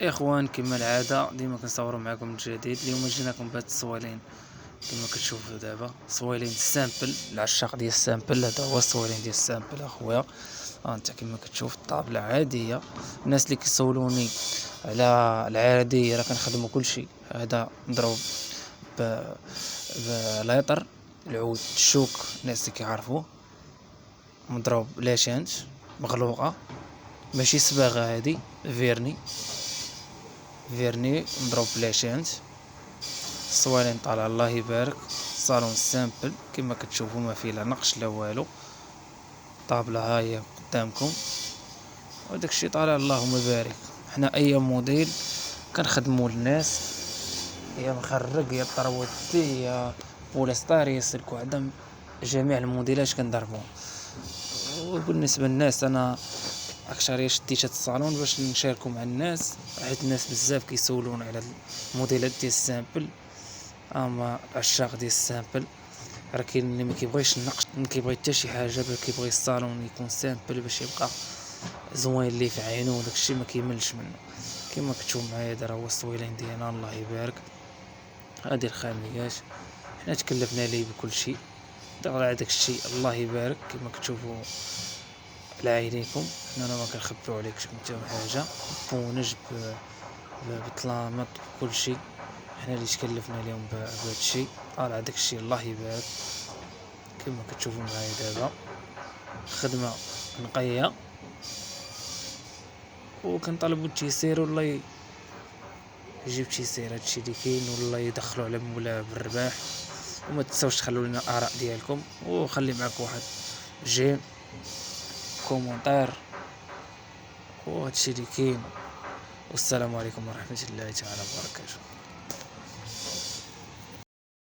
اخوان، كما العاده ديما كنصوروا معكم من جديد. اليوم جيناكم بهاد الصوالين كما كتشوفوا دابا، صوالين السامبل. العشاق ديال السامبل هذا هو الصوالين ديال السامبل اخويا. انت كما كتشوف الطابله عاديه. الناس اللي كيسولوني على العاديه راه كنخدموا كلشي. هذا مضروب ب بليطر، العود الشوك الناس اللي كيعرفوه، مضروب لاشانت مغلوقه، ماشي صباغه، هادي فيرني مضروب لاشانت. الصوالين طالع الله يبارك. صالون سامبل كما كتشوفوا، ما فيه لا نقش لا والو. طابله ها هي قدامكم، وداك الشيء طالع اللهم بارك. حنا اي موديل كنخدموا للناس، يا مخرج يا طروتي يا بوليستار يا سلك وعدم، جميع الموديلات كنضربوهم. وبالنسبه للناس، انا اكثر شديت هاد الصالون باش نشاركو مع الناس، حيت الناس بزاف كيسولونا على الموديلات ديال السامبل. اما العشاق ديال السامبل راه كاين اللي ما كيبغيش النقش، ما كيبغي حتى شي حاجه، كيبغي الصالون يكون سامبل باش يبقى زوين ليه في عينو، وداكشي ما كيملش منه. كما كتشوف معايا دابا هو الصويلين ديالنا الله يبارك. هادي الخاميات حنا تكلفنا ليه بكل شيء. دابا داكشي الله يبارك كما كتشوفوا على عينيكم. حنا ما كنخبيو عليكش حتى حاجه، بونج بطلامط بكل شيء. حنا اللي تكلفنا اليوم بهذا الشيء. طالع داكشي الله يبارك كما كتشوفوا معايا دابا. خدمه نقيه، وكنطلبوا التيسير والله يجيب تيسير. هادشي اللي كاين، والله يدخلوا على مولا بالرباح. وما تنساوش تخلوا لنا الاراء ديالكم، وخلي معك واحد جيم كومونتير. وهادشي اللي كاين، والسلام عليكم ورحمه الله تعالى وبركاته.